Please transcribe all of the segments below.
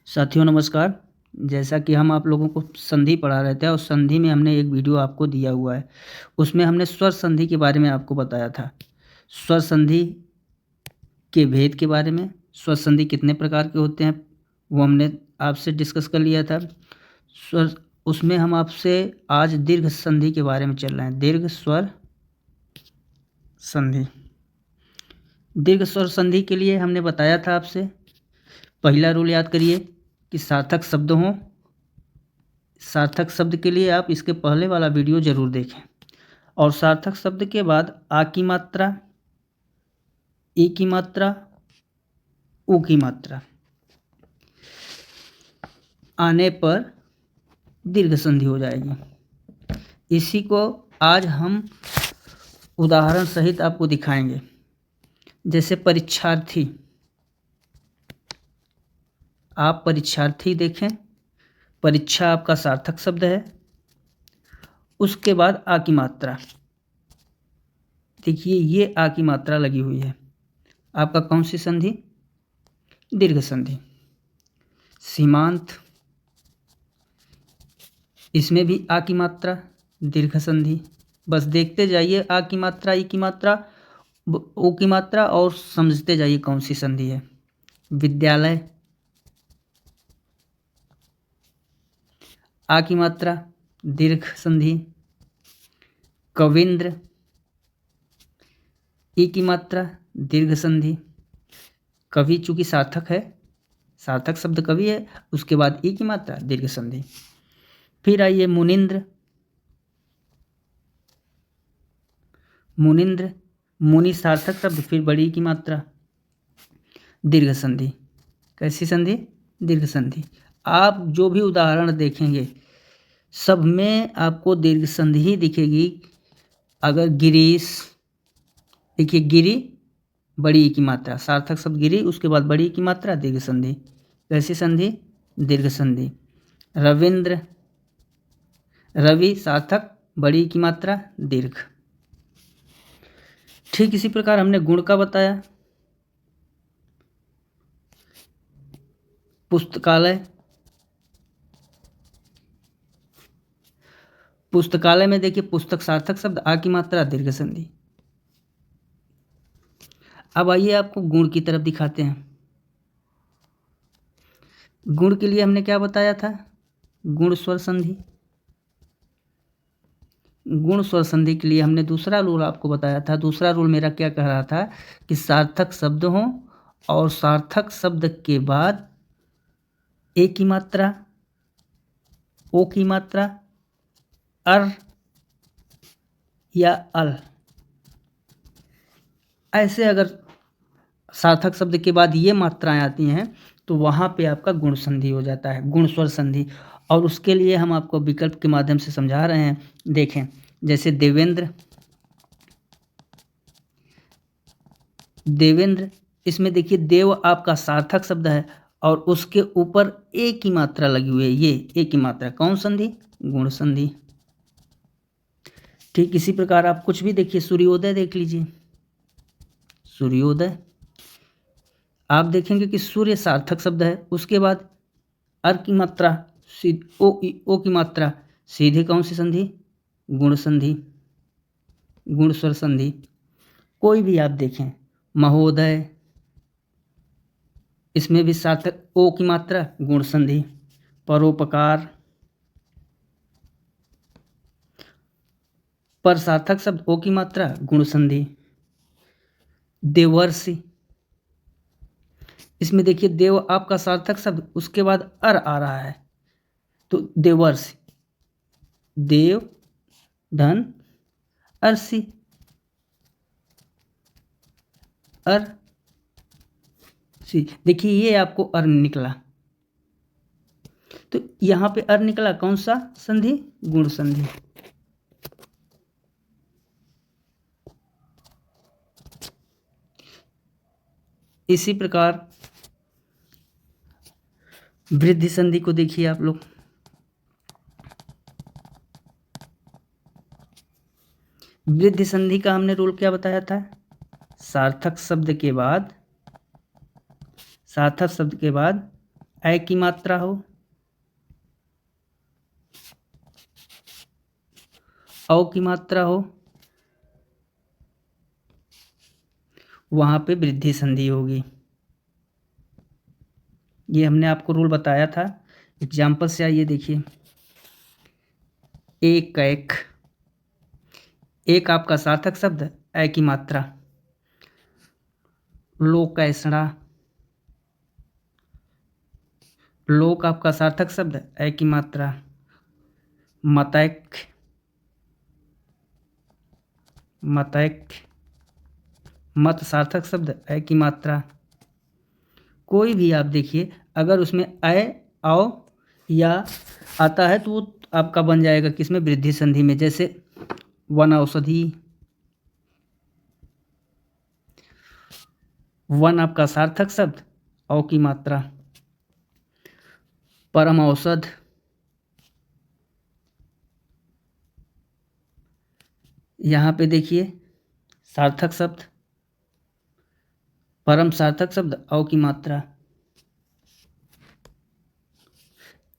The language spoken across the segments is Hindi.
साथियों नमस्कार। जैसा कि हम आप लोगों को संधि पढ़ा रहे थे और संधि में हमने एक वीडियो आपको दिया हुआ है। उसमें हमने स्वर संधि के बारे में आपको बताया था। स्वर संधि के भेद के बारे में, स्वर संधि कितने प्रकार के होते हैं वो हमने आपसे डिस्कस कर लिया था। स्वर उसमें हम आपसे आज दीर्घ संधि के बारे में चल रहे हैं। दीर्घ स्वर संधि। दीर्घ स्वर संधि के लिए हमने बताया था आपसे, पहला रूल याद करिए कि सार्थक शब्द हों। सार्थक शब्द के लिए आप इसके पहले वाला वीडियो जरूर देखें। और सार्थक शब्द के बाद आ की मात्रा, ई की मात्रा, उ की मात्रा आने पर दीर्घ संधि हो जाएगी। इसी को आज हम उदाहरण सहित आपको दिखाएंगे। जैसे परीक्षार्थी, आप परीक्षार्थी देखें, परीक्षा आपका सार्थक शब्द है। उसके बाद आ की मात्रा, देखिए ये आ की मात्रा लगी हुई है। आपका कौन सी संधि? दीर्घ संधि। सीमांत, इसमें भी आ की मात्रा, दीर्घ संधि। बस देखते जाइए आ की मात्रा, ई की मात्रा, ओ की मात्रा और समझते जाइए कौन सी संधि है। विद्यालय, आ की मात्रा, दीर्घ संधि। कविंद्र, ई की मात्रा, दीर्घ संधि। कवि चूंकि सार्थक है, सार्थक शब्द कवि है, उसके बाद ई की मात्रा, दीर्घ संधि। फिर आइए मुनिंद्र। मुनिंद्र, मुनि सार्थक शब्द, फिर बड़ी की मात्रा, दीर्घ संधि। कैसी संधि? दीर्घ संधि। आप जो भी उदाहरण देखेंगे सब में आपको दीर्घ संधि ही दिखेगी। अगर गिरीश, देखिए गिरी, बड़ी ई की मात्रा, सार्थक शब्द गिरी, उसके बाद बड़ी ई की मात्रा, दीर्घ संधि। कैसी संधि? दीर्घ संधि। रविंद्र, रवि सार्थक, बड़ी ई की मात्रा, दीर्घ। ठीक इसी प्रकार हमने गुण का बताया। पुस्तकालय, पुस्तकालय में देखिए पुस्तक सार्थक शब्द, आ की मात्रा, दीर्घ संधि। अब आइए आपको गुण की तरफ दिखाते हैं। गुण के लिए हमने क्या बताया था? गुण स्वर संधि। गुण स्वर संधि के लिए हमने दूसरा रूल आपको बताया था। दूसरा रूल मेरा क्या कह रहा था कि सार्थक शब्द हो और सार्थक शब्द के बाद ए की मात्रा, ओ की मात्रा, अर या अल, ऐसे अगर सार्थक शब्द के बाद ये मात्राएं आती हैं तो वहाँ पे आपका गुण संधि हो जाता है, गुण स्वर संधि। और उसके लिए हम आपको विकल्प के माध्यम से समझा रहे हैं। देखें, जैसे देवेंद्र, देवेंद्र, इसमें देखिए देव आपका सार्थक शब्द है और उसके ऊपर ए की मात्रा लगी हुई है। ये ए की मात्रा कौन संधि? गुण संधि। ठीक इसी प्रकार आप कुछ भी देखिए, सूर्योदय देख लीजिए, सूर्योदय, आप देखेंगे कि सूर्य सार्थक शब्द है, उसके बाद अर की मात्रा, ओ की मात्रा, सीधे कौन सी संधि? गुण संधि, गुण स्वर संधि। कोई भी आप देखें, महोदय, इसमें भी सार्थक ओ की मात्रा, गुण संधि। परोपकार, पर सार्थक शब्द, ओ की मात्रा, गुण संधि। देवर्षि, इसमें देखिए देव आपका सार्थक शब्द, उसके बाद अर आ रहा है तो देवर्षि, देव धन अर्षि, अर सी, देखिए ये आपको अर निकला, तो यहां पे अर निकला, कौन सा संधि? गुण संधि। इसी प्रकार वृद्धि संधि को देखिए आप लोग। वृद्धि संधि का हमने रूल क्या बताया था? सार्थक शब्द के बाद, सार्थक शब्द के बाद ऐ की मात्रा हो, औ की मात्रा हो, वहाँ पे वृद्धि संधि होगी। ये हमने आपको रूल बताया था। एग्जाम्पल से आइए देखिए। एक एक, एक आपका सार्थक शब्द, ऐ की मात्रा। लोकैषणा, लोक आपका सार्थक शब्द, ऐ की मात्रा। मतैक, मतैक, मत सार्थक शब्द, ऐ की मात्रा। कोई भी आप देखिए, अगर उसमें ऐ औ या आता है तो वो आपका बन जाएगा किसमें, वृद्धि संधि में। जैसे वन औषधि, वन आपका सार्थक शब्द, औ की मात्रा। परम औषध, यहाँ पे देखिए सार्थक शब्द, परम सार्थक शब्द, औ की मात्रा।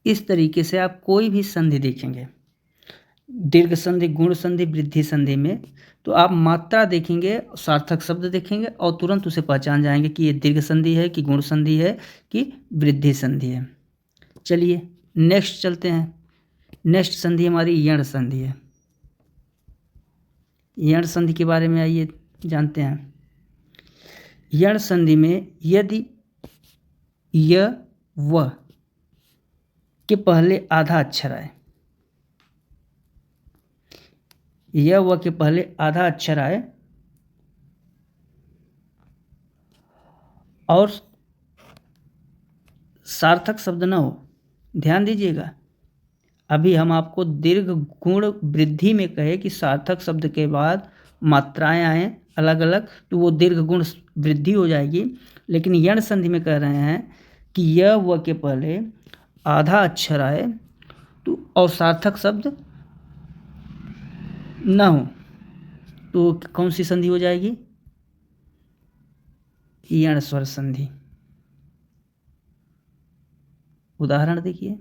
इस तरीके से आप कोई भी संधि देखेंगे, दीर्घ संधि, गुण संधि, वृद्धि संधि में, तो आप मात्रा देखेंगे, सार्थक शब्द देखेंगे और तुरंत उसे पहचान जाएंगे कि ये दीर्घ संधि है कि गुण संधि है कि वृद्धि संधि है। चलिए नेक्स्ट चलते हैं। नेक्स्ट संधि हमारी यण संधि है। यण संधि के बारे में आइए जानते हैं। यण संधि में यदि य व के पहले आधा अक्षर आए, य व के पहले आधा अक्षर आए और सार्थक शब्द न हो, ध्यान दीजिएगा, अभी हम आपको दीर्घ गुण वृद्धि में कहे कि सार्थक शब्द के बाद मात्राएं आए अलग अलग तो वो दीर्घ गुण वृद्धि हो जाएगी। लेकिन यण संधि में कह रहे हैं कि य व के पहले आधा अक्षर आए तो और सार्थक शब्द न हो तो कौन सी संधि हो जाएगी, यण स्वर संधि। उदाहरण देखिए,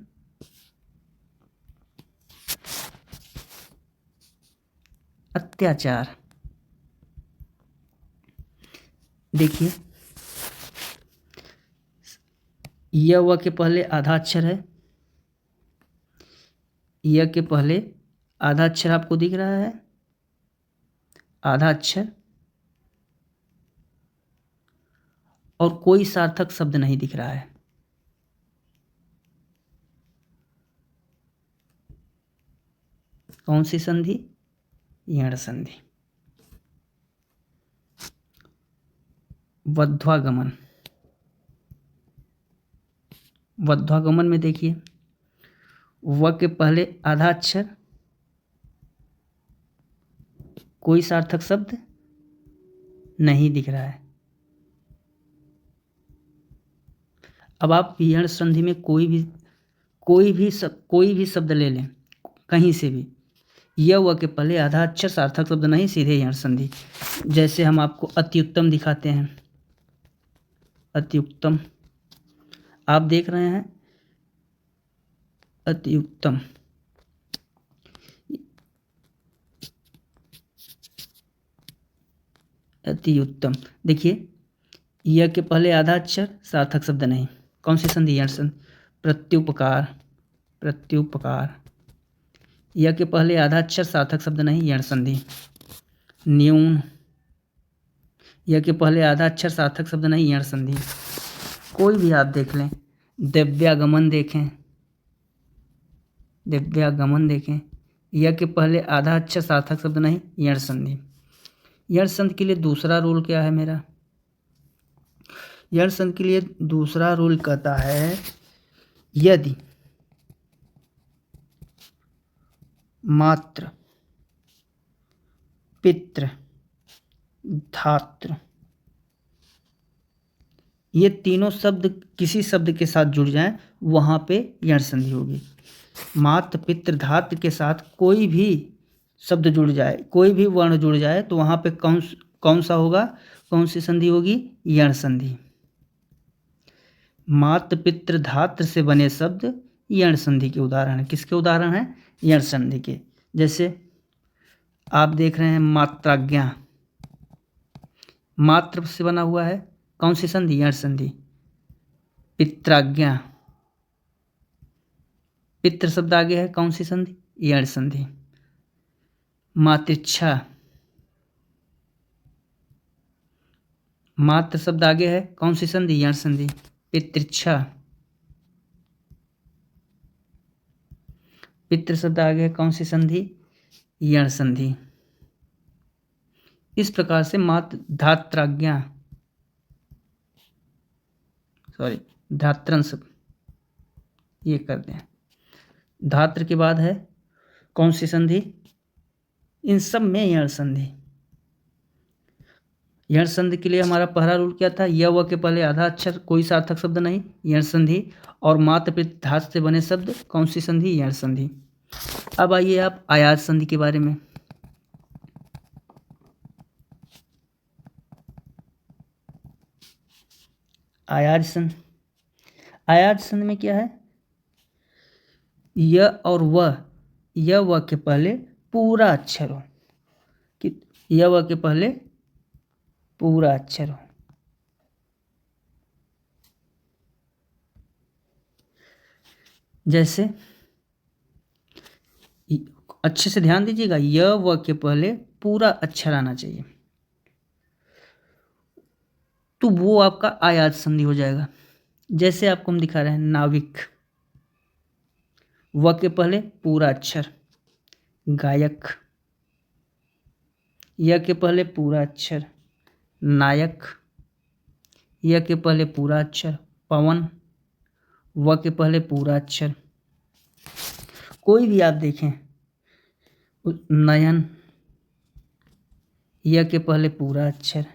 अत्याचार। देखिए य व के पहले आधा अक्षर है, य के पहले आधा अक्षर आपको दिख रहा है, आधा अक्षर, और कोई सार्थक शब्द नहीं दिख रहा है। कौन सी संधि, यण संधि। वध्वागमन, वध्वागमन में देखिए व के पहले आधा अक्षर, कोई सार्थक शब्द नहीं दिख रहा है। अब आप यण संधि में कोई भी शब्द ले लें कहीं से भी, य व के पहले आधा अक्षर सार्थक शब्द नहीं, सीधे यण संधि। जैसे हम आपको अति उत्तम दिखाते हैं, अति उत्तम, आप देख रहे हैं अति उत्तम, अति उत्तम। देखिए य के पहले आधा अक्षर सार्थक शब्द नहीं, कौन सी संधि, यण संधि। प्रत्युपकार, प्रत्युपकार, य के पहले आधा अक्षर सार्थक शब्द नहीं, यण संधि। न्यून, य के पहले आधा अक्षर सार्थक शब्द नहीं, यण संधि। कोई भी आप देख लें, दिव्यागमन देखें, दिव्यागमन देखें, य के पहले आधा अक्षर सार्थक शब्द नहीं, यण संधि। यण संधि के लिए दूसरा रूल क्या है मेरा, यण संधि के लिए दूसरा रूल कहता है यदि मात्र, पितृ, धातृ, ये तीनों शब्द किसी शब्द के साथ जुड़ जाएं, वहां पे यण संधि होगी। मात्र, पितृ, धातृ के साथ कोई भी शब्द जुड़ जाए, कोई भी वर्ण जुड़ जाए तो वहां पे कौन सा होगा, कौन सी संधि होगी, यण संधि। मात्र पितृ धात्र से बने शब्द यण संधि के उदाहरण हैं। किसके उदाहरण हैं? यण संधि के। जैसे आप देख रहे हैं मात्राज्ञा, मात्र से बना हुआ है, कौन सी संधि? यण संधि। पित्राज्ञा, पितृ शब्द आगे है, कौन सी संधि? यण संधि। मातृच्छा, मात्र शब्द आगे है, कौन सी संधि? यण संधि। पितृच्छा, पितृ शब्द आगे है, कौन सी संधि? यण संधि। इस प्रकार से मात्र धात्राज्ञा, सॉरी धात्रंश, ये कर दें। धात्र के बाद है कौन सी संधि? इन सब में यण संधि। यण संधि के लिए हमारा पहला रूल क्या था? य व के पहले आधा अक्षर, कोई सार्थक शब्द नहीं, यण संधि। और मात्र पितृ धात्र से बने शब्द, कौन सी संधि? यण संधि। अब आइए आप आयात संधि के बारे में। आयात संधि, आयात संधि में क्या है? य और व, य व के पहले पूरा अक्षर हो, कि य व के पहले पूरा अक्षर हो। जैसे अच्छे से ध्यान दीजिएगा, य व के पहले पूरा अक्षर आना चाहिए, तो वो आपका आयात संधि हो जाएगा। जैसे आपको हम दिखा रहे हैं नाविक, व के पहले पूरा अक्षर। गायक, य के पहले पूरा अक्षर। नायक, य के पहले पूरा अक्षर। पवन, व के पहले पूरा अक्षर। कोई भी आप देखें, नयन, य के पहले पूरा अक्षर।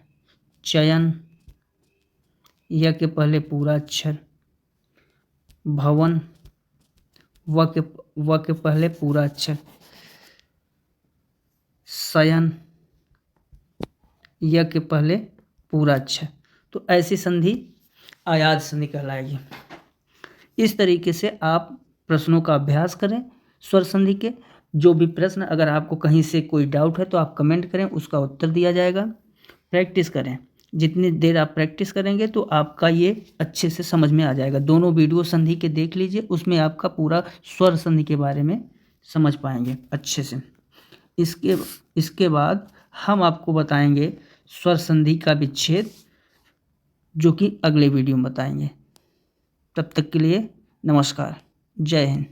चयन, य के पहले पूरा अक्षर। भवन, व के पहले पूरा अक्षर। शयन, य के पहले पूरा अक्षर। तो ऐसी संधि आयात संधि कहलाएगी। इस तरीके से आप प्रश्नों का अभ्यास करें स्वर संधि के। जो भी प्रश्न, अगर आपको कहीं से कोई डाउट है तो आप कमेंट करें, उसका उत्तर दिया जाएगा। प्रैक्टिस करें, जितनी देर आप प्रैक्टिस करेंगे तो आपका ये अच्छे से समझ में आ जाएगा। दोनों वीडियो संधि के देख लीजिए, उसमें आपका पूरा स्वर संधि के बारे में समझ पाएंगे अच्छे से। इसके बाद हम आपको बताएंगे स्वर संधि का विच्छेद, जो कि अगले वीडियो में बताएंगे। तब तक के लिए नमस्कार, जय हिंद।